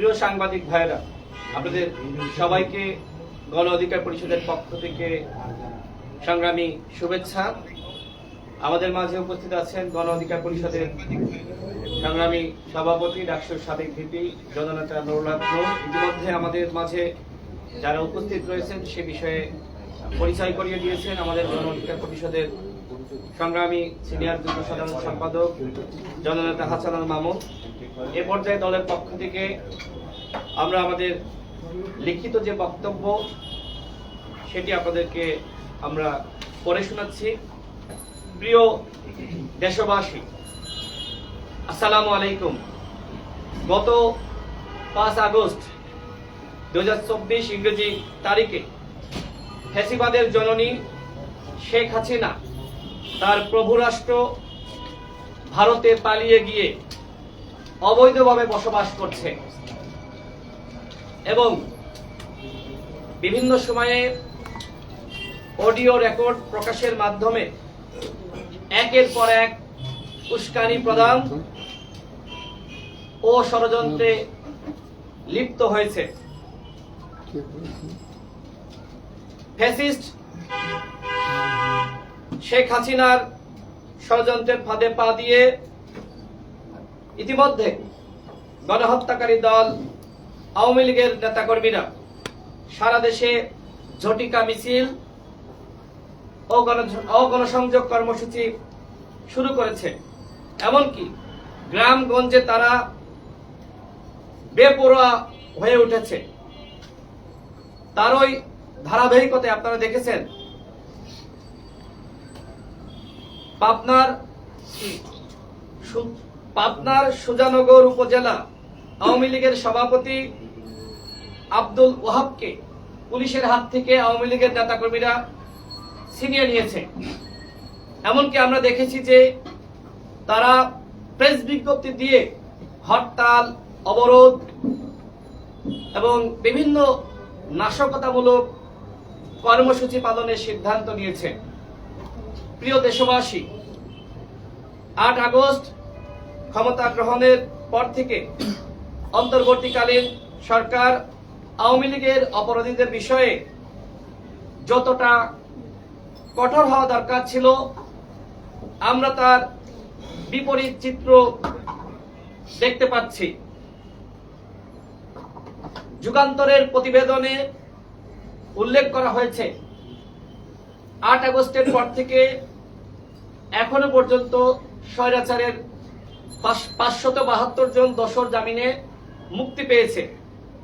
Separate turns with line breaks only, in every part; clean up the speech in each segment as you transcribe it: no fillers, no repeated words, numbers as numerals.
প্রিয় সাংবাদিক ভাইরা, আপনাদের সবাইকে গণ অধিকার পরিষদের পক্ষ থেকে সংগ্রামী শুভেচ্ছা। আমাদের মাঝে উপস্থিত আছেন গণ অধিকার পরিষদের সংগ্রামী সভাপতি ডাকসুর সাবেক ভিপি জননেতা নুরুল হক নূর। ইতিমধ্যে আমাদের মাঝে যারা উপস্থিত রয়েছেন সে বিষয়ে পরিচয় করিয়ে দিয়েছেন আমাদের গণ অধিকার পরিষদের সংগ্রামী সিনিয়র যুগ্ম সাধারণ সম্পাদক জননেতা হাসানুল মামুন। এ পর্যায়ে দলের পক্ষ থেকে আমরা আমাদের লিখিত যে বক্তব্য সেটি আপনাদেরকে আমরা পড়ে শোনাচ্ছি। প্রিয় দেশবাসী, আসসালামু আলাইকুম। গত 5 আগস্ট 2024 ইংরেজি তারিখে ফ্যাসিবাদের জননী শেখ হাসিনা তার প্রভু রাষ্ট্র ভারতে পালিয়ে গিয়ে অবৈধভাবে বসবাস করছে এবং বিভিন্ন সময়ে অডিও রেকর্ড প্রকাশের মাধ্যমে একের পর এক উস্কানি প্রদান ও ষড়যন্ত্রে লিপ্ত হয়েছে। ফ্যাসিস্ট শেখ হাসিনার ষড়যন্ত্রের ফাঁদে পা দিয়ে ইতিমধ্যে গণহত্যাকারী দল আওয়ামী লীগের নেতাকর্মীরা সারা দেশে ঝটিকা মিছিল ও গণসংযোগ কর্মসূচি শুরু করেছে। এমনকি গ্রামগঞ্জে তারা বেপরোয়া হয়ে উঠেছে। তারই ধারাবাহিকতায় আপনারা দেখেছেন পাবনার সুজানগর উপজেলা আওয়ামী লীগের সভাপতি আব্দুল ওয়াহাবকে পুলিশের হাত থেকে আওয়ামী লীগের নেতাকর্মীরা ছিনিয়ে নিয়েছে। এমনকি আমরা দেখেছি যে তারা প্রেস বিজ্ঞপ্তি দিয়ে হরতাল, অবরোধ এবং বিভিন্ন নাশকতামূলক কর্মসূচি পালনের সিদ্ধান্ত নিয়েছে। প্রিয় দেশবাসী, 8 আগস্ট ক্ষমতা গ্রহণের পর থেকে অন্তর্বর্তীকালীন সরকার আওয়ামী লীগের অপরাধীদের বিষয়ে যতটা কঠোর হওয়া দরকার ছিল আমরা তার বিপরীত চিত্র দেখতে পাচ্ছি। যুগান্তরের প্রতিবেদনে উল্লেখ করা হয়েছে 8 আগস্টের পর থেকে এখনো পর্যন্ত স্বৈরাচারের 572 জন দোষর জামিনে মুক্তি পেয়েছে।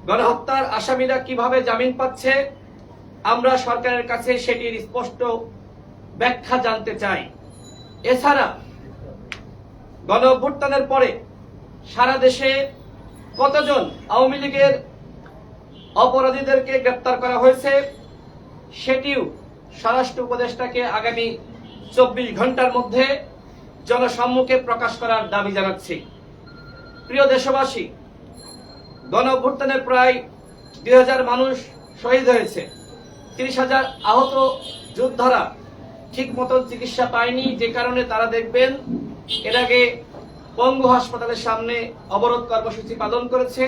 গণহত্যার আসামিরা কিভাবে জামিন পাচ্ছে আমরা সরকারের কাছে সেটির স্পষ্ট ব্যাখ্যা জানতে চাই। এছাড়া গণঅভ্যুত্থানের পরে সারা দেশে কতজন আওয়ামী লীগের অপরাধীদেরকে গ্রেপ্তার করা হয়েছে সেটিও স্বরাষ্ট্র উপদেষ্টাকে আগামী 24 ঘন্টার মধ্যে জনসম্মুখে প্রকাশ করার দাবি জানাচ্ছি। প্রিয় দেশবাসী, গণঅভ্যুত্থানে প্রায় 2000 মানুষ শহীদ হয়েছে। 30,000 আহত যোদ্ধারা ঠিক মতন চিকিৎসা পায়নি, যে কারণে তারা দেখবেন এর আগে পঙ্গু হাসপাতালের সামনে অবরোধ কর্মসূচি পালন করেছে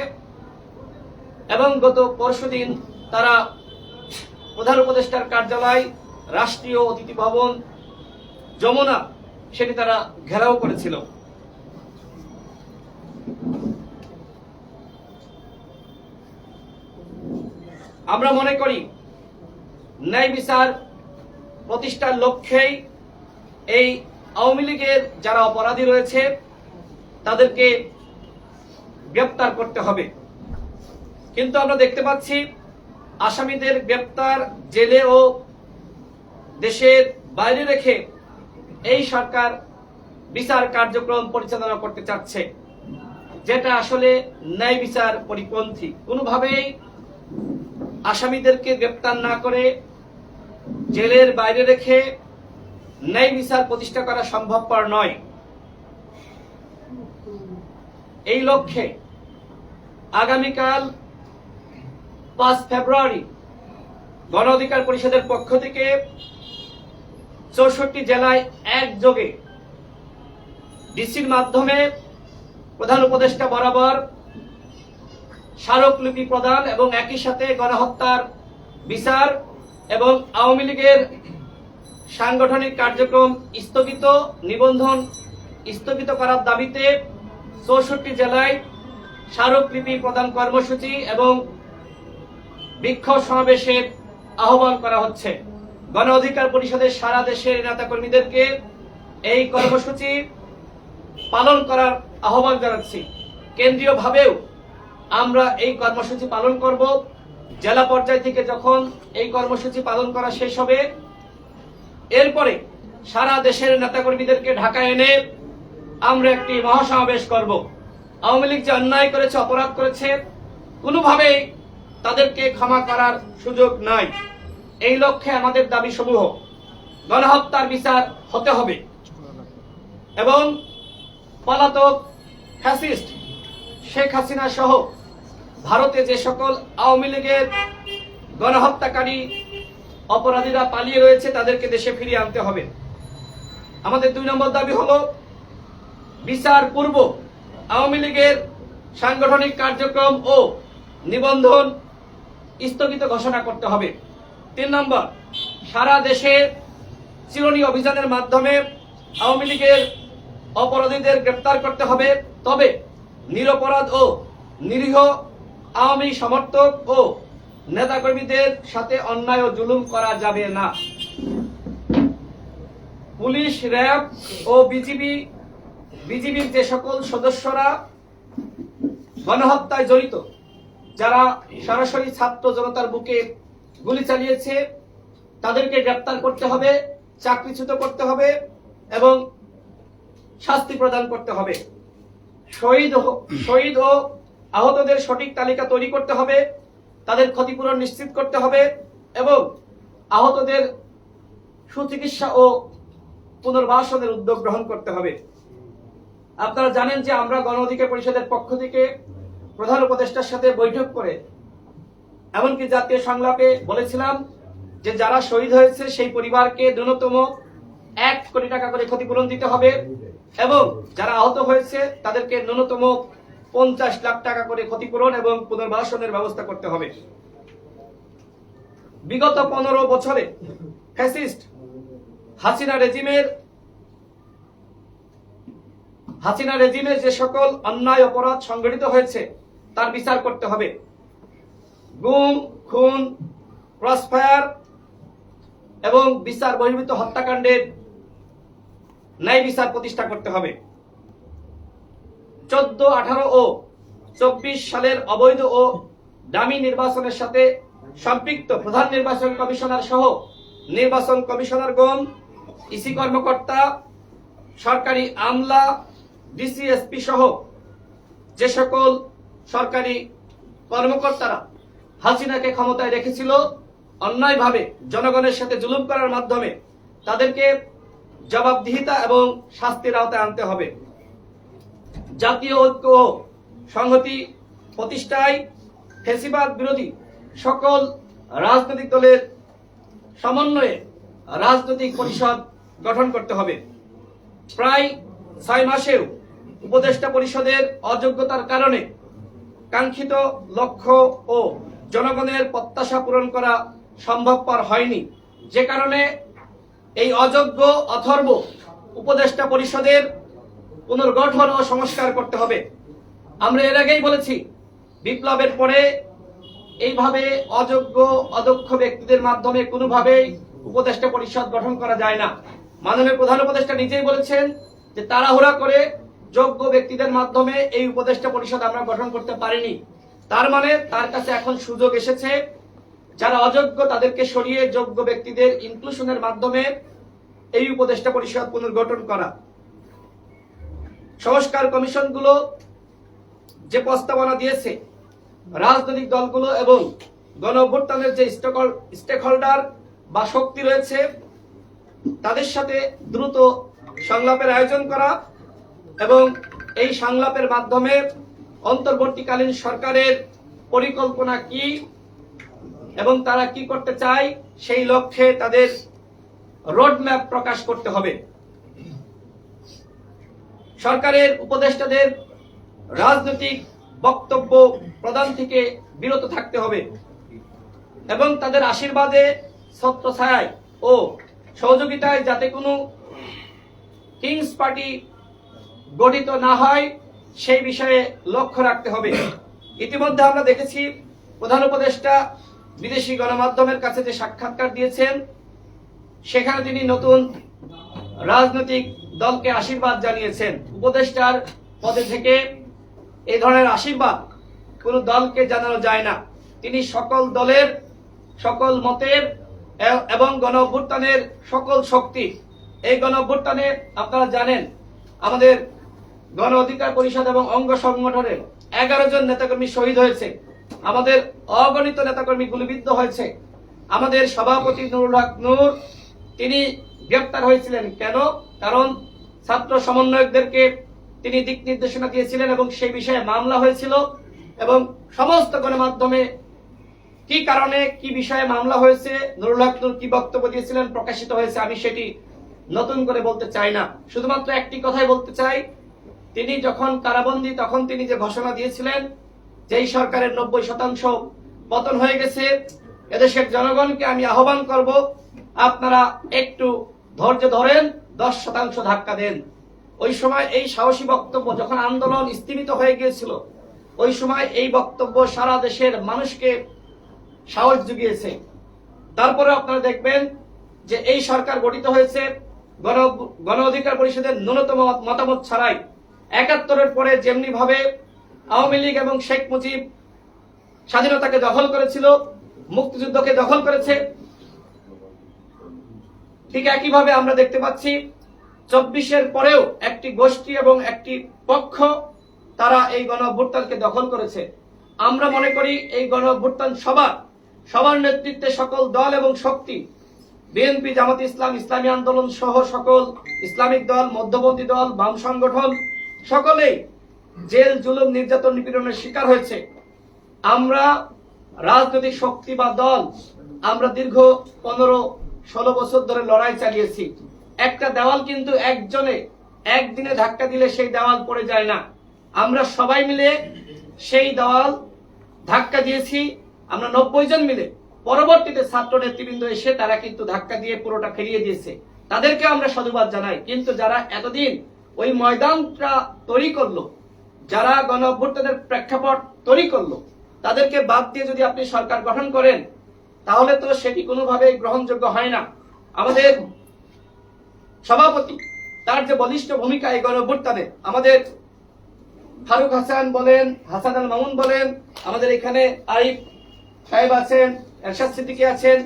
এবং গত পরশুদিন তারা প্রধান উপদেষ্টার কার্যালয়, রাষ্ট্রীয় অতিথি ভবন, যমুনা সেটি তারা ঘেরাও করেছিল। আমরা মনে করি ন্যায় বিচার প্রতিষ্ঠার লক্ষ্যেই এই আওয়ামী লীগের যারা অপরাধী রয়েছে তাদেরকে গ্রেপ্তার করতে হবে। কিন্তু আমরা দেখতে পাচ্ছি আসামিদের গ্রেপ্তার, জেলে ও দেশের বাইরে রেখে এই সরকার বিচার কার্যক্রম পরিচালনা করতে চাচ্ছে, যেটা আসলে ন্যায় বিচার পরিপন্থী। কোনোভাবেই আসামিদেরকে গ্রেপ্তার না করে জেলের বাইরে রেখে ন্যায় বিচার প্রতিষ্ঠা করা সম্ভবপর নয়। এই লক্ষ্যে আগামীকাল 5 ফেব্রুয়ারি গণ অধিকার পরিষদের পক্ষ থেকে 64 জেলায় একযোগে ডিসির মাধ্যমে প্রধান উপদেষ্টা বরাবর স্মারকলিপি প্রদান এবং একই সাথে গণহত্যার বিচার এবং আওয়ামী লীগের সাংগঠনিক কার্যক্রম স্থগিত নিবন্ধন স্থগিত করার দাবিতে 64 জেলায় স্মারকলিপি প্রদান কর্মসূচি এবং বিক্ষোভ সমাবেশের আহ্বান করা হচ্ছে। গণ অধিকার পরিষদের সারা দেশের নেতাকর্মীদেরকে এই কর্মসূচি পালন করার আহ্বান জানাচ্ছি। কেন্দ্রীয়ভাবেও আমরা এই কর্মসূচি পালন করব। জেলা পর্যায় থেকে যখন এই কর্মসূচি পালন করা শেষ হবে, এরপরে সারা দেশের নেতাকর্মীদেরকে ঢাকায় এনে আমরা একটি মহাসমাবেশ করব। আওয়ামী লীগ যে অন্যায় করেছে, অপরাধ করেছে, কোনোভাবেই তাদেরকে ক্ষমা করার সুযোগ নাই। এই লক্ষ্যে আমাদের দাবি সমূহ: গণহত্যার বিচার হতে হবে এবং পলাতক ফ্যাসিস্ট শেখ হাসিনা সহ ভারতে যে সকল আওয়ামী লীগের গণহত্যাকারী অপরাধীরা পালিয়ে রয়েছে তাদেরকে দেশে ফিরিয়ে আনতে হবে। আমাদের 2 নম্বর দাবি হলো বিচার পূর্ব আওয়ামী লীগের সাংগঠনিক কার্যক্রম ও নিবন্ধন স্থগিত ঘোষণা করতে হবে। 3 নম্বর, সারা দেশে চিরুনি অভিযানের মাধ্যমে আওয়ামী লীগের অপরাধীদের গ্রেপ্তার করতে হবে, তবে নিরপরাধ ও নিরীহ আওয়ামী সমর্থক ও নেতাকর্মীদের সাথে অন্যায় ও জুলুম করা যাবে না। পুলিশ, র্যাব ও বিজিবির যে সকল সদস্যরা গণহত্যায় জড়িত, যারা সরাসরি ছাত্র জনতার বুকে গুলি চালিয়েছে, তাদেরকে গ্রেপ্তার করতে হবে, চাকরিচ্যুত করতে হবে এবং শাস্তি প্রদান করতে হবে। শহীদ ও আহতদের সঠিক তালিকা তৈরি করতে হবে, তাদের ক্ষতিপূরণ নিশ্চিত করতে হবে এবং আহতদের সুচিকিৎসা ও পুনর্বাসনের উদ্যোগ গ্রহণ করতে হবে। আপনারা জানেন যে আমরা গণ অধিকার পরিষদের পক্ষ থেকে প্রধান উপদেষ্টার সাথে বৈঠক করে এমনকি জাতীয় সংলাপে বলেছিলাম যে যারা শহীদ হয়েছে সেই পরিবারকে ন্যূনতম 1 কোটি টাকা করে ক্ষতিপূরণ দিতে হবে এবং যারা আহত হয়েছে তাদেরকে ন্যূনতম 50 লাখ টাকা করে ক্ষতিপূরণ এবং পুনর্বাসনের ব্যবস্থা করতে হবে। বিগত 15 বছরে ফ্যাসিস্ট হাসিনা রেজিমের যে সকল অন্যায় অপরাধ সংঘটিত হয়েছে তার বিচার করতে হবে। গুম, খুন, ক্রসফায়ার এবং বিচার বহির্ভূত হত্যাকাণ্ডের ন্যায় বিচার প্রতিষ্ঠা করতে হবে। 14, 18 ও 24 সালের অবৈধ ও ডামি নির্বাচনের সাথে সম্পৃক্ত প্রধান নির্বাচন কমিশনার সহ নির্বাচন কমিশনারগণ, ইসি কর্মকর্তা, সরকারি আমলা, ডিসিএসপি সহ যে সকল সরকারি কর্মকর্তারা হাসিনাকে ক্ষমতায় রেখেছিল অন্যায়ভাবে জনগণের সাথে জুলুম করার মাধ্যমে, তাদেরকে জবাবদিহিতা এবং শাস্তির আওতায় আনতে হবে। জাতীয় ঐক্য ও সংহতি প্রতিষ্ঠায় ফ্যাসিবাদ বিরোধী সকল রাজনৈতিক দলের সমন্বয়ে রাজনৈতিক পরিষদ গঠন করতে হবে। প্রায় 6 মাসেও উপদেষ্টা পরিষদের অযোগ্যতার কারণে কাঙ্ক্ষিত লক্ষ্য ও জনগণের প্রত্যাশা পূরণ করা সম্ভবপর হয়নি, যে কারণে এই অযোগ্য অথর্ব উপদেষ্টা পরিষদের পুনর্গঠন ও সংস্কার করতে হবে। আমরা এর আগেই বলেছি, বিপ্লবের পরে এইভাবে অযোগ্য অদক্ষ ব্যক্তিদের মাধ্যমে কোনোভাবেই উপদেষ্টা পরিষদ গঠন করা যায় না। মাননীয় প্রধান উপদেষ্টা নিজেই বলেছেন যে তাড়াহুড়া করে যোগ্য ব্যক্তিদের মাধ্যমে এই উপদেষ্টা পরিষদ আমরা গঠন করতে পারিনি। তার মানে তার কাছে এখন সুযোগ এসেছে যারা অযোগ্য তাদেরকে সরিয়ে যোগ্য ব্যক্তিদের ইনক্লুশনের মাধ্যমে এই উপদেষ্টা পরিষদ পুনর্গঠন করা। সংস্কার কমিশনগুলো যে প্রস্তাবনা দিয়েছে, রাজনৈতিক দলগুলো এবং গণ অভ্যুত্থানের যে স্টেক হোল্ডার বা শক্তি রয়েছে তাদের সাথে দ্রুত সংলাপের আয়োজন করা এবং এই সংলাপের মাধ্যমে অন্তর্বর্তীকালীন সরকারের পরিকল্পনা কি এবং তারা কি করতে চায় সেই লক্ষ্যে তাদের রোডম্যাপ প্রকাশ করতে হবে। সরকারের উপদেষ্টাদের রাজনৈতিক বক্তব্য প্রদান থেকে বিরত থাকতে হবে এবং তাদের আশীর্বাদে ছত্রছায়ায় ও সহযোগিতায় যাতে কোনো কিংস পার্টি গঠিত না হয় সেই বিষয়ে লক্ষ্য রাখতে হবে। ইতিমধ্যে আমরা দেখেছি প্রধান উপদেষ্টা বিদেশি গণমাধ্যমের কাছে যে সাক্ষাৎকার দিয়েছেন সেখানে তিনি নতুন রাজনৈতিক দলকে আশীর্বাদ জানিয়েছেন। উপদেষ্টার পদে থেকে এই ধরনের আশীর্বাদ কোনো দলকে জানানো যায় না। তিনি সকল দলের, সকল মতের এবং গণ অভ্যুত্থানের সকল শক্তি, এই গণ অভ্যুত্থানে আপনারা জানেন আমাদের গণ অধিকার পরিষদ এবং অঙ্গ সংগঠনের 11 জন নেতাকর্মী শহীদ হয়েছে, আমাদের অগণিত নেতাকর্মী গুলিবিদ্ধ হয়েছে, আমাদের সভাপতি নুরুল হক নূর তিনি গ্রেপ্তার হয়েছিলেন। কেন? কারণ ছাত্র সমন্বয়কদেরকে তিনি দিক নির্দেশনা দিয়েছিলেন এবং সেই বিষয়ে মামলা হয়েছিল এবং সমস্ত গণমাধ্যমে কি কারণে কি বিষয়ে মামলা হয়েছে, নুরুল হক নূর কি বক্তব্য দিয়েছিলেন প্রকাশিত হয়েছে। আমি সেটি নতুন করে বলতে চাই না, শুধুমাত্র একটি কথাই বলতে চাই, তিনি যখন কারাবন্দী তখন তিনি যে ঘোষণা দিয়েছিলেন যেই সরকারের 90% পতন হয়ে গেছে, এদেশের জনগণকে আমি আহ্বান করব আপনারা একটু ধৈর্য ধরেন, 10% ধাক্কা দেন। ওই সময় এই সাহসী বক্তব্য যখন আন্দোলন স্থিমিত হয়ে গিয়েছিল, ওই সময় এই বক্তব্য সারা দেশের মানুষকে সাহস জুগিয়েছে। তারপরে আপনারা দেখবেন যে এই সরকার গঠিত হয়েছে গণ অধিকার পরিষদের ন্যূনতম মতামত ছাড়াই। 71-এর পরে যেমনি ভাবে আওয়ামী লীগ এবং শেখ মুজিব স্বাধীনতাকে দখল করেছিল, মুক্তিযুদ্ধকে দখল করেছে, ঠিক একইভাবে আমরা দেখতে পাচ্ছি 24-এর পরেও একটি গোষ্ঠী এবং একটি পক্ষ তারা এই গণ অভ্যুত্থানকে দখল করেছে। আমরা মনে করি এই গণ অভ্যুত্থান সবার নেতৃত্বে সকল দল এবং শক্তি, বিএনপি, জামাত ইসলাম, ইসলামী আন্দোলন সহ সকল ইসলামিক দল, মধ্যপন্থী দল, বাম সংগঠন সকলেই জেল, জুলুম, নির্যাতন, নিপীড়নের শিকার হয়েছে। আমরা রাজনৈতিক শক্তি বা দল আমরা দীর্ঘ 15-16 বছর ধরে লড়াই চালিয়েছি। একটা দেওয়াল কিন্তু একজনে একদিনে ধাক্কা দিলে সেই দেওয়াল পড়ে যায় না, আমরা সবাই মিলে সেই দেওয়াল ধাক্কা দিয়েছি। আমরা 90 জন মিলে, পরবর্তীতে ছাত্র নেতৃবৃন্দ এসে তারা কিন্তু ধাক্কা দিয়ে পুরোটা ফেরিয়ে দিয়েছে, তাদেরকে আমরা সাধুবাদ জানাই। কিন্তু যারা এতদিন ওই ময়দানটা তৈরি করলো, যারা গণ অভ্যুত্থানের প্রেক্ষাপট তৈরি করলো, তাদেরকে বাদ দিয়ে যদি আপনি সরকার গঠন করেন তাহলে তো সেটি কোনোভাবেই গ্রহণযোগ্য হয় না। আমাদের সভাপতি তার যে বলিষ্ঠ ভূমিকা এই গণ অভ্যুত্থানে, আমাদের ফারুক হাসান বলেন, হাসান আল মামুন বলেন, আমাদের এখানে আরিফ সাহেব আছেন, এরশাদ সিদ্দিকী আছেন,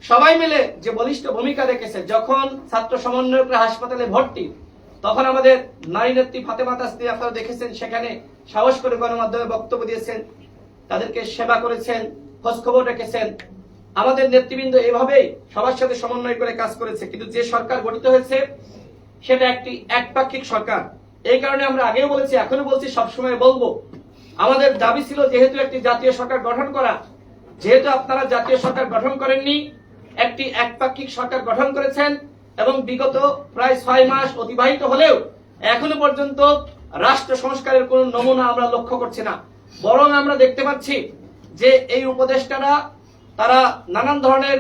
সবাই মিলে যে বলিষ্ঠ ভূমিকা রেখেছে। যখন ছাত্র সমন্বয়করা হাসপাতালে ভর্তি, তখন আমাদের নারী নেত্রী ফাতেমা তাসনিম আপনারা দেখেছেন, সেখানে সাহস করে গণমাধ্যমে বক্তব্য দিয়েছেন, তাদেরকে সেবা করেছেন, খোঁজখবর রেখেছেন। আমাদের নেতৃবৃন্দ এভাবেই সবার সাথে সমন্বয় করে কাজ করেছে। কিন্তু যে সরকার গঠিত হয়েছে সেটা একটি একপাক্ষিক সরকার। এই কারণে আমরা আগেও বলেছি, এখনো বলছি, সবসময় বলবো, আমাদের দাবি ছিল যেহেতু একটি জাতীয় সরকার গঠন করা, যেহেতু আপনারা জাতীয় সরকার গঠন করেননি, একটি একপাক্ষিক সরকার গঠন করেছেন এবং বিগত প্রায় 6 মাস অতিবাহিত হলেও এখনো পর্যন্ত রাষ্ট্র সংস্কারের কোন নমুনা আমরা লক্ষ্য করছি না। বরং আমরা দেখতে পাচ্ছি যে এই উপদেষ্টারা তারা নানান ধরনের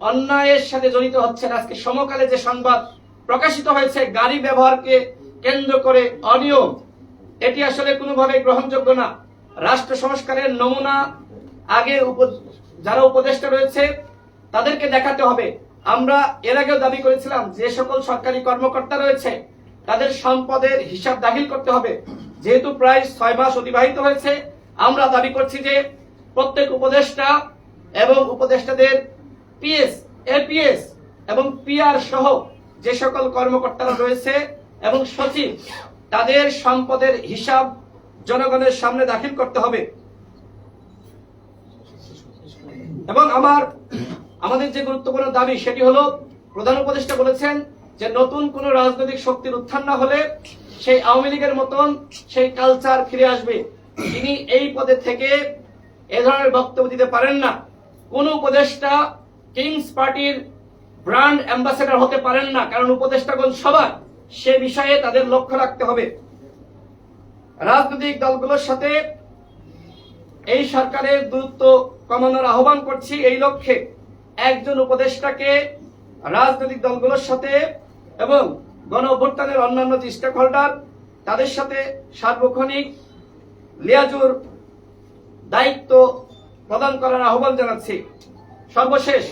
অন্যায়ের সাথে জড়িত হচ্ছেন। আজকে সমকালে যে সংবাদ প্রকাশিত হয়েছে গাড়ি ব্যবহারকে কেন্দ্র করে অনিয়ম, এটি আসলে কোনোভাবে গ্রহণযোগ্য না। রাষ্ট্র সংস্কারের নমুনা আগে যারা উপদেষ্টা রয়েছে তাদেরকে দেখাতে হবে। আমরা এর আগেও দাবি করেছিলাম যে সকল সরকারি কর্মকর্তা রয়েছে তাদের সম্পদের হিসাব দাখিল করতে হবে। যেহেতু প্রায় 6 মাস অতিবাহিত হয়েছে, আমরা দাবি করছি যে প্রত্যেক উপদেষ্টা এবং উপদেষ্টাদের পিএস, এপিএস এবং পিআর সহ যে সকল কর্মকর্তারা রয়েছে এবং সচিব, তাদের সম্পদের হিসাব জনগণের সামনে দাখিল করতে হবে। এবং আমাদের যে গুরুত্বপূর্ণ দাবি সেটি হলো, প্রধান উপদেষ্টা বলেছেন যে নতুন কোন রাজনৈতিক শক্তির উত্থান না হলে সেই আওয়ামী লীগের মতন সেই কালচার ফিরে আসবে। তিনি এই পদে থেকে এ ধরনের বক্তব্য দিতে পারেন না। কোন উপদেষ্টা কিংস পার্টির ব্র্যান্ড অ্যাম্বাসেডর হতে পারেন না, কারণ উপদেষ্টাগণ সবার সে বিষয়ে তাদের লক্ষ্য রাখতে হবে। রাজনৈতিক দলগুলোর সাথে এই সরকারের দূরত্ব কমানোর আহ্বান করছি। এই লক্ষ্যে একজন উপদেষ্টাকে রাজনৈতিক দলগুলোর সাথে এবং গণ অভ্যুত্থানের অন্যান্য যে স্টেক হোল্ডার তাদের সাথে সার্বক্ষণিক লিয়াজুর দায়িত্ব প্রদান করার আহ্বান জানাচ্ছি। সর্বশেষ,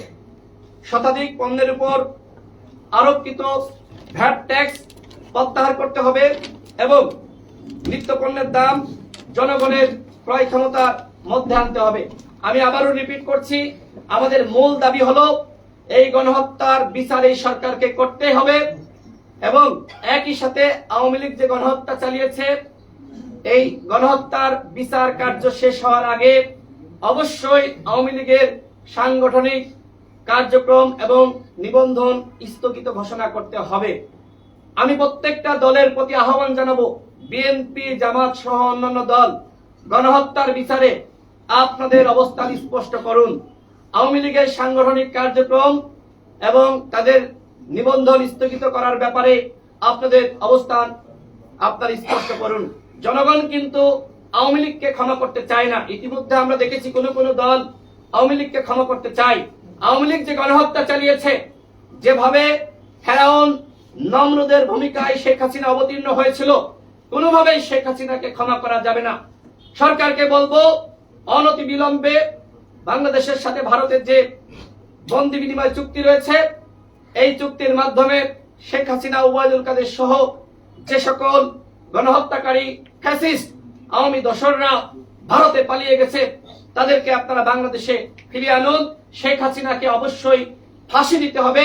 শতাধিক পণ্যের উপর আরোপিত ভ্যাট ট্যাক্স প্রত্যাহার করতে হবে এবং নিত্য পণ্যের দাম জনগণের ক্রয় ক্ষমতার মধ্যে আনতে হবে। আমি আবারও রিপিট করছি, আমাদের মূল দাবি হলো এই গণহত্যার বিচার এই সরকারকে করতে হবে এবং একই সাথে আওয়ামী লীগ যে গণহত্যা চালিয়েছে এই গণহত্যার বিচার কার্য শেষ হওয়ার আগে অবশ্যই আওয়ামী লীগের সাংগঠনিক কার্যক্রম এবং নিবন্ধন স্থগিত ঘোষণা করতে হবে। আমি প্রত্যেকটা দলের প্রতি আহ্বান জানাবো, বিএনপি, জামাত সহ অন্যান্য দল গণহত্যার বিচারে আপনাদের অবস্থান স্পষ্ট করুন। আওয়ামী লীগের সাংগঠনিক কার্যক্রম এবং তাদের নিবন্ধন স্থগিত করার ব্যাপারে আপনাদের অবস্থান আপনারা স্পষ্ট করুন। জনগণ কিন্তু আওয়ামী লীগকে ক্ষমা করতে চায় না। ইতিমধ্যে আমরা দেখেছি কোন কোন দল আওয়ামী লীগকে ক্ষমা করতে চায়। আওয়ামী লীগ যে গণহত্যা চালিয়েছে, যেভাবে ফেরাউন নমরুদের ভূমিকায় শেখ হাসিনা অবতীর্ণ হয়েছিল, কোনোভাবেই শেখ হাসিনাকে ক্ষমা করা যাবে না। সরকারকে বলবো, অনতি বিলম্বে বাংলাদেশের সাথে ভারতের যে বন্দি বিনিময় চুক্তি রয়েছে, এই চুক্তির মাধ্যমে শেখ হাসিনা, ওবায়দুল কাদের সহ যে সকল গণহত্যাকারী ফ্যাসিস্ট আওয়ামী দোসররা ভারতে পালিয়ে গেছে তাদেরকে আপনারা বাংলাদেশে ফিরিয়ে আনুন। শেখ হাসিনাকে অবশ্যই ফাঁসি দিতে হবে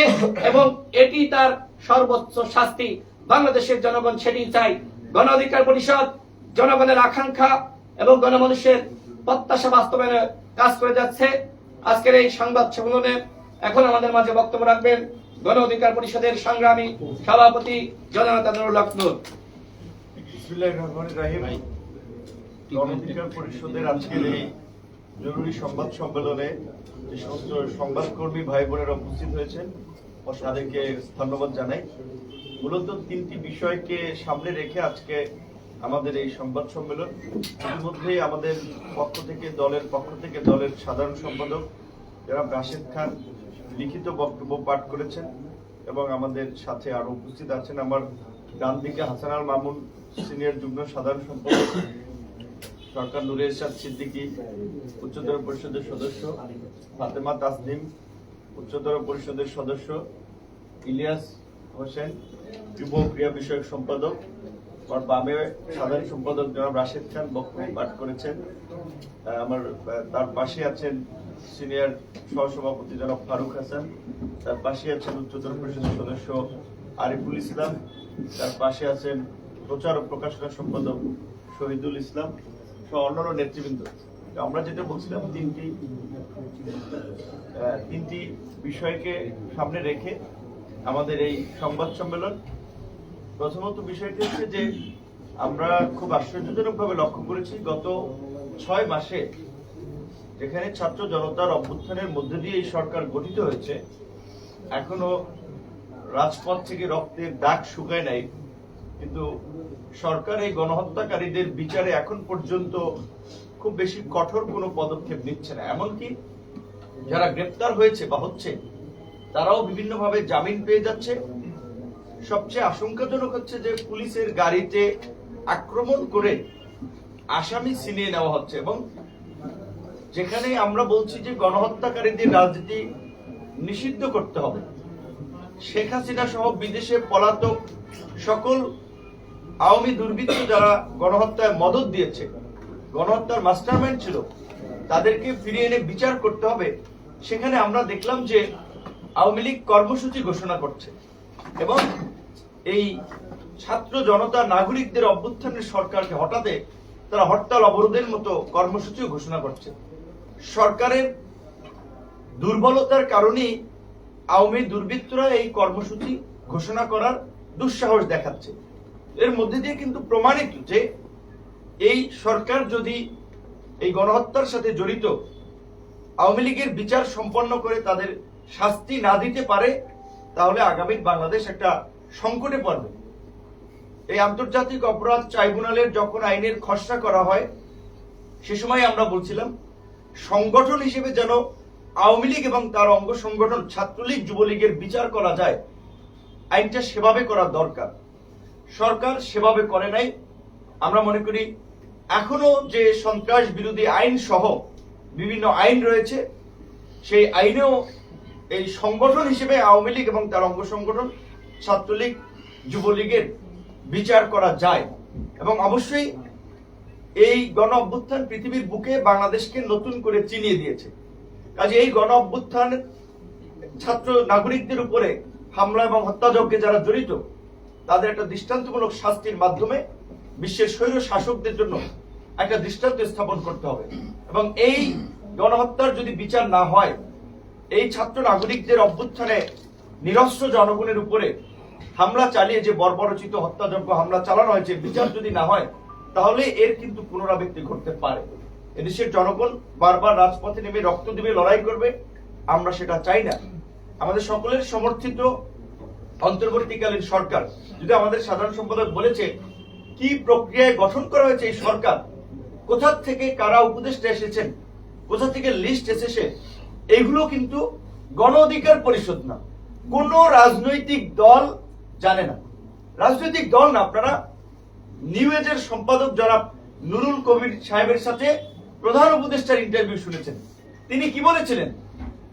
এবং এটি তার সর্বোচ্চ শাস্তি। বাংলাদেশের জনগণ সেটি চাই। গণ অধিকার পরিষদ জনগণের আকাঙ্ক্ষা এবং গণমানুষের প্রত্যাশা বাস্তবায়নে কাজ করে যাচ্ছে। আজকের এই সংবাদ সম্মেলনে এখন আমাদের মাঝে বক্তব্য রাখবেন গণ অধিকার পরিষদের সংগ্রামী সভাপতি জননেতা নুরুল হক নূর।
বিসমিল্লাহির রহমানির রহিম। গণ অধিকার পরিষদের আজকের এই জরুরি সংবাদ সম্মেলনে যে সমস্ত সংবাদকর্মী ভাই বোনেরা উপস্থিত হয়েছেন তাদেরকে ধন্যবাদ জানাই। মূলত তিনটি বিষয়কে সামনে রেখে আজকে আমাদের এই সংবাদ সম্মেলন। ইতিমধ্যেই আমাদের দলের পক্ষ থেকে দলের সাধারণ সম্পাদক জনাব রাশেদ খান লিখিত বক্তব্য পাঠ করেছেন এবং আমাদের সাথে আরো উপস্থিত আছেন আমার ডান দিকে হাসান আল মামুন সিনিয়র যুগ্ম সাধারণ সম্পাদক, সরকার নুরে ইরশাদ সিদ্দিকী উচ্চতর পরিষদের সদস্য, ফাতেমা তাসনিম উচ্চতর পরিষদের সদস্য, ইলিয়াস হোসেন যুব ক্রিয়া বিষয়ক সম্পাদক, আমার বামে সাধারণ সম্পাদক জনাব রাশেদ খান বক্তব্য পাঠ করেছেন। আমার তার পাশে আছেন সিনিয়র সহসভাপতি জনাব ফারুক হাসান, তার পাশে আছেন উচ্চতর পরিষদের সদস্য আরিফুল ইসলাম, তার পাশে আছেন প্রচার ও প্রকাশনা সম্পাদক শহীদুল ইসলাম সহ অন্যান্য নেতৃবৃন্দ। আমরা যেটা বলছিলাম, তিনটি বিষয়কে সামনে রেখে আমাদের এই সংবাদ সম্মেলন। প্রথমত বিষয়টি হচ্ছে যে আমরা খুব আশ্চর্যজনক ভাবে লক্ষ্য করেছি গত 6 মাসে যেখানে ছাত্র জনতার অভ্যুত্থানের মধ্যে দিয়ে এই সরকার গঠিত হয়েছে, এখনো রাজপথ থেকে রক্তের দাগ শুকায় নাই, কিন্তু সরকার এই গণহত্যাকারীদের বিচারে এখন পর্যন্ত খুব বেশি কঠোর কোনো পদক্ষেপ নিচ্ছে না। এমনকি যারা গ্রেপ্তার হয়েছে বা হচ্ছে তারাও বিভিন্নভাবে জামিন পেয়ে যাচ্ছে। সবচেয়ে আশঙ্কাজনক হচ্ছে যে পুলিশের গাড়িতে আক্রমণ করে আসামি ছিনিয়ে নেওয়া হচ্ছে এবং যেখানে আমরা বলছি যে গণহত্যাকারীদের রাজনীতি নিষিদ্ধ করতে হবে, শেখ হাসিনা সহ বিদেশে পলাতক সকল আওয়ামী দুর্বৃত্ত যারা গণহত্যায় মদত দিয়েছে, গণহত্যার মাস্টারমাইন্ড ছিল, তাদেরকে ফিরিয়ে এনে বিচার করতে হবে। সেখানে আমরা দেখলাম যে আওয়ামী লীগ কর্মসূচি ঘোষণা করছে এবং এই ছাত্র জনতা নাগরিকদের অভ্যুত্থানের সরকারকে হঠাতে তারা হরতাল অবরোধের মতো কর্মসূচিও ঘোষণা করছে। সরকারের দুর্বলতার কারণেই আওয়ামী দুর্বৃত্তরা এই কর্মসূচি ঘোষণা করার দুঃসাহস দেখাচ্ছে। এর মধ্যে দিয়ে কিন্তু প্রমাণিত যে এই সরকার যদি এই গণহত্যার সাথে জড়িত আওয়ামী লীগের বিচার সম্পন্ন করে তাদের শাস্তি না দিতে পারে, তাহলে আগামী বাংলাদেশ একটা সংকটে পড়বে এই আন্তর্জাতিক অপরাধ ট্রাইব্যুনালের যখন আইনের খসড়া করা হয় সে সময় আমরা বলছিলাম সংগঠন হিসেবে যেন আওয়ামী লীগ এবং তার অঙ্গ সংগঠন ছাত্রলীগ যুবলীগের বিচার করা যায়, আইনটা সেভাবে করা দরকার। সরকার সেভাবে করে নাই। আমরা মনে করি এখনো যে সন্ত্রাস বিরোধী আইন সহ বিভিন্ন আইন রয়েছে, সেই আইনেও এই সংগঠন হিসেবে আওয়ামী লীগ এবং তার অঙ্গ সংগঠন ছাত্রলীগ যুবলীগের বিচার করা যায়। এবং অবশ্যই এই গণ অভ্যুত্থান পৃথিবীর বুকে বাংলাদেশকে নতুন করে চিনিয়ে দিয়েছে। কাজে এই গণ অভ্যুত্থান ছাত্র নাগরিকদের উপরে হামলা এবং হত্যাযজ্ঞে যারা জড়িত তাদের একটা দৃষ্টান্তমূলক শাস্তির মাধ্যমে বিশ্বের স্বৈর শাসকদের জন্য একটা দৃষ্টান্ত স্থাপন করতে হবে। এবং এই গণহত্যার যদি বিচার না হয়, এই ছাত্র নাগরিকদের অভ্যুত্থানে নিরস্ত্র জনগণের উপরে হামলা চালিয়ে যে বর্বরচিত হত্যাযজ্ঞ হামলা চালানো হয়েছে, বিচার যদি না হয় তাহলে এর কিন্তু পুনরাবৃত্তি ঘটতে পারে। এদেশের জনগণ বারবার রাজপথে নেমে রক্ত দিবে, লড়াই করবে, আমরা সেটা চাই না। আমাদের সকলের সমর্থিত অন্তর্বর্তীকালীন সরকার, যদি আমাদের সাধারণ সম্পাদক বলেছে কি প্রক্রিয়ায় গঠন করা হয়েছে এই সরকার, কোথা থেকে কারা উপদেষ্টা এসেছেন, কোথা থেকে লিস্ট এসেছে, এগুলো কিন্তু গণ অধিকার পরিষদ না, কোন রাজনৈতিক দল জানে না। রাজনৈতিক দল না, আপনারা নিউ এজের সম্পাদক জনাব নুরুল কবির সাহেবের সাথে প্রধান উপদেষ্টার ইন্টারভিউ শুনেছেন। তিনি কি বলেছিলেন?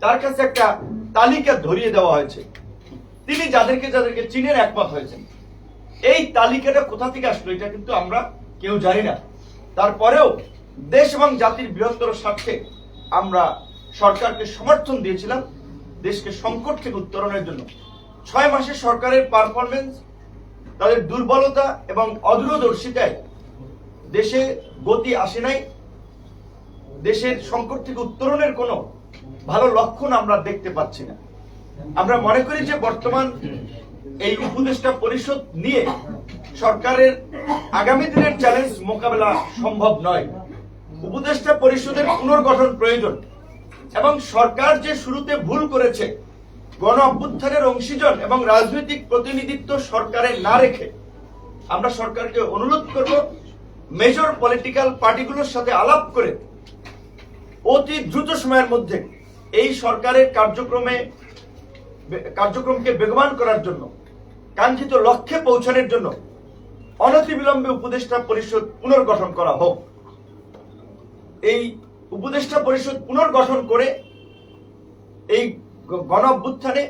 তার কাছে একটা তালিকা ধরিয়ে দেওয়া হয়েছে, তিনি যাদেরকে যাদেরকে চীনের একমত হয়েছেন। এই তালিকাটা কোথা থেকে আসলো এটা কিন্তু আমরা কেউ জানি না। তারপরেও দেশ এবং জাতির বৃহত্তর স্বার্থে আমরা সরকারকে সমর্থন দিয়েছিলাম দেশকে সংকট থেকে উত্তরণের জন্য। 6 মাসে সরকারের পারফরমেন্স, তাদের দুর্বলতা এবং অদূরদর্শিতায় দেশে গতি আসে নাই। দেশের সংকট থেকে উত্তরণের কোনো ভালো লক্ষণ আমরা দেখতে পাচ্ছি না। আমরা মনে করি যে বর্তমান এই উপদেষ্টা পরিষদ নিয়ে সরকারের আগামী দিনের চ্যালেঞ্জ মোকাবেলা সম্ভব নয়। উপদেষ্টা পরিষদের পুনর্গঠন প্রয়োজন এবং সরকার যে শুরুতে ভুল করেছে, গণ অভ্যুত্থানের অংশীজন এবং রাজনৈতিক প্রতিনিধিত্ব সরকারে না রেখে আমরা সরকারকে অনুরোধ করব মেজর পলিটিক্যাল পার্টিগুলোর সাথে আলাপ করে অতি দ্রুত সময়ের মধ্যে এই সরকারের কার্যক্রমকে বেগবান করার জন্য, কাঙ্ক্ষিত লক্ষ্যে পৌঁছানোর জন্য অনতিবিলম্বে উপদেষ্টা পরিষদ পুনর্গঠন করা হোক। এই উপদেষ্টা পরিষদ পুনর্গঠন করে এই গণ অভ্যুত্থানে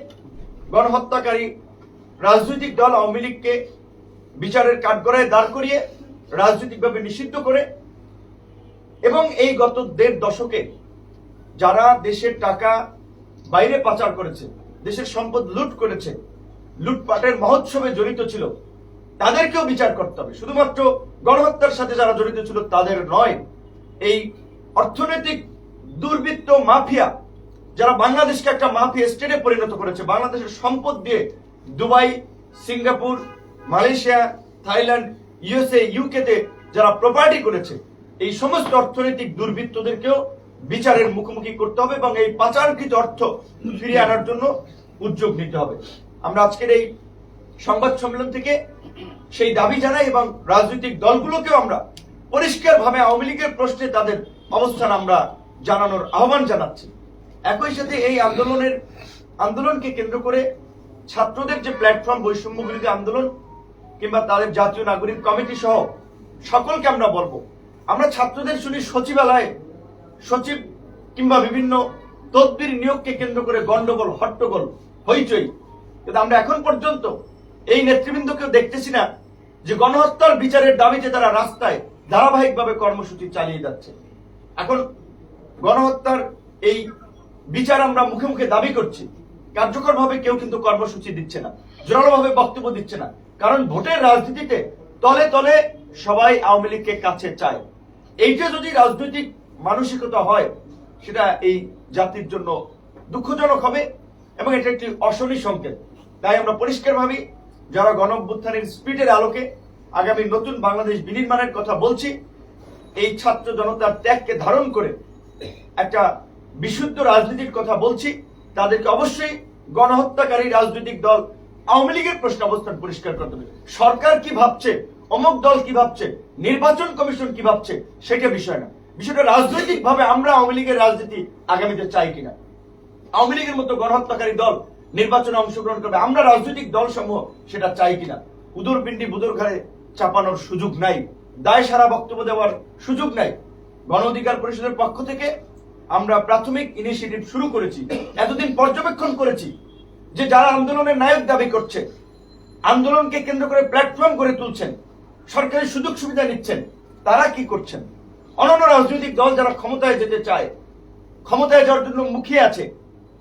গণহত্যাকারী রাজনৈতিক দল আওয়ামী লীগকে বিচারের কাঠগড়ায় দাঁড় করিয়ে রাজনৈতিকভাবে নিষিদ্ধ করে এবং এই গত 1.5 দশকে যারা দেশের টাকা বাইরে পাচার করেছে, দেশের সম্পদ লুট করেছে, লুটপাটের মহোৎসবে জড়িত ছিল, তাদেরকেও বিচার করতে হবে। শুধুমাত্র গণহত্যার সাথে যারা জড়িত ছিল তাদের নয়, এই অর্থনৈতিক দুর্বৃত্ত মাফিয়া যারা বাংলাদেশকে একটা মাফিয়া স্টেটে পরিণত করেছে, বাংলাদেশের সম্পদ দিয়ে Dubai, Singapore, Malaysia, Thailand, USA, ইউকেতে যারা প্রপার্টি করেছে, এই সমস্ত অর্থনৈতিক দুর্বৃত্তদেরকেও বিচারের মুখোমুখি করতে হবে এবং এই পাচারকৃত অর্থ ফিরিয়ে আনার জন্য উদ্যোগ নিতে হবে। আমরা আজকের এই সংবাদ সম্মেলন থেকে সেই দাবি জানাই এবং রাজনৈতিক দলগুলোকেও আমরা পরিষ্কারভাবে আওয়ামী লীগের প্রশ্নে তাদের অবস্থান আমরা জানানোর আহ্বান জানাচ্ছি। একই সাথে এই আন্দোলনকে কেন্দ্র করে ছাত্রদের যে প্ল্যাটফর্ম বৈষম্য বিরোধী আন্দোলন কিংবা তাদের জাতীয় নাগরিক কমিটি সহ সকলকে আমরা বলবো, আমরা ছাত্রদের শুনি সচিবালয়ে সচিব কিংবা বিভিন্ন তদবির নিয়োগকে কেন্দ্র করে গন্ডগোল, হট্টগোল, হইচই, কিন্তু আমরা এখন পর্যন্ত এই নেতৃবৃন্দকেও দেখতেছি না যে গণহত্যার বিচারের দাবিতে তারা রাস্তায় ধারাবাহিকভাবে কর্মসূচি চালিয়ে যাচ্ছে। এখন গণহত্যার এই বিচার আমরা মুখে মুখে দাবি করছি, কার্যকরভাবে কেউ কিন্তু কর্মসূচি দিচ্ছে না, জোরালোভাবে বক্তব্য দিচ্ছে না। কারণ ভোটের রাজনীতিতে তলে তলে সবাই আওয়ামী লীগকে কাছে চায়। এইটা যদি রাজনৈতিক মানসিকতা হয় সেটা এই জাতির জন্য দুঃখজনক হবে এবং এটা একটি অশনি সংকেত। তাই আমরা পরিষ্কারভাবে যারা গণ অভ্যুত্থানের স্পিডের আলোকে আগামী নতুন বাংলাদেশ বিনির্মাণের কথা বলছি, এই ছাত্র জনতার ত্যাগকে ধারণ করে একটা বিশুদ্ধ রাজনীতির কথা বলছি, তাদেরকে অবশ্যই গণহত্যাকারী রাজনৈতিক দল আওয়ামী লীগের প্রশ্ন অবস্থান পরিষ্কার করতে হবে। সরকার কি ভাবছে, অমুক দল কি ভাবছে, নির্বাচন কমিশন কি ভাবছে, সেটা বিষয় না। বিষয়টা রাজনৈতিক ভাবে আমরা আওয়ামী লীগের রাজনীতি আগামীতে চাই কিনা। আওয়ামী লীগের মতো গণহত্যাকারী দল নির্বাচনে অংশগ্রহণ করবে, আমরা রাজনৈতিক দল সমূহ সেটা চাই কিনা। উদুর পিণ্ডি বুদুর ঘাড়ে চাপানোর সুযোগ নাই, দায় সারা বক্তব্য দেওয়ার সুযোগ নাই। গণ অধিকার পরিষদের পক্ষ থেকে আমরা প্রাথমিক ইনিশিয়েটিভ শুরু করেছি। এতদিন পর্যবেক্ষণ করেছি যে যারা আন্দোলনের নায়ক দাবি করছে, আন্দোলনকে কেন্দ্র করে প্ল্যাটফর্ম গড়ে তুলছেন, সরকারি সুযোগ সুবিধা নিচ্ছেন, তারা কি করছেন। অন্যান্য রাজনৈতিক দল যারা ক্ষমতায় যেতে চায়, ক্ষমতায় যাওয়ার জন্য মুখিয়ে আছে,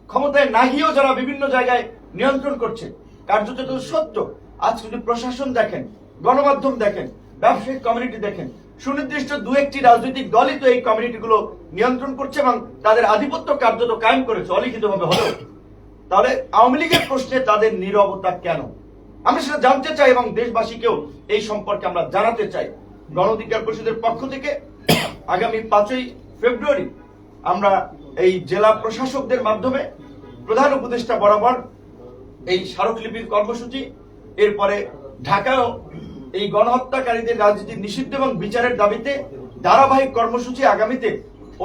ক্ষমতায় না গিয়েও যারা বিভিন্ন জায়গায় নিয়ন্ত্রণ করছে, কার্যত তো সত্য। আজ যদি প্রশাসন দেখেন, গণমাধ্যম দেখেন, ব্যবসায়িক কমিউনিটি দেখেন, সুনির্দিষ্ট দু একটি রাজনৈতিক দলই তো এই কমিউনিটিগুলো নিয়ন্ত্রণ করছে এবং তাদের আধিপত্য কার্যত কায়েম করেছে অলিখিতভাবে হলেও। তাহলে আওয়ামী লীগের প্রশ্নে তাদের নীরবতা কেন, আমরা সেটা জানতে চাই এবং দেশবাসীকেও এই সম্পর্কে আমরা জানাতে চাই। গণ অধিকার পরিষদের পক্ষ থেকে আগামী 5ই ফেব্রুয়ারি আমরা এই জেলা প্রশাসকদের মাধ্যমে প্রধান উপদেষ্টা বরাবর এই স্মারকলিপির কর্মসূচি, এরপরে ঢাকায়ও এই গণহত্যাকারীদের রাজনীতি নিষিদ্ধ এবং বিচারের দাবিতে ধারাবাহিক কর্মসূচি আগামীতে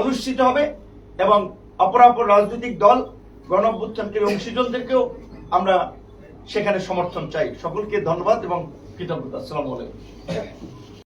অনুষ্ঠিত হবে এবং অপরাপর রাজনৈতিক দল, গণ অভ্যুত্থানকারী অংশীজনদেরকেও আমরা সেখানে সমর্থন চাই। সকলকে ধন্যবাদ এবং কৃতজ্ঞতা। আসসালামু আলাইকুম।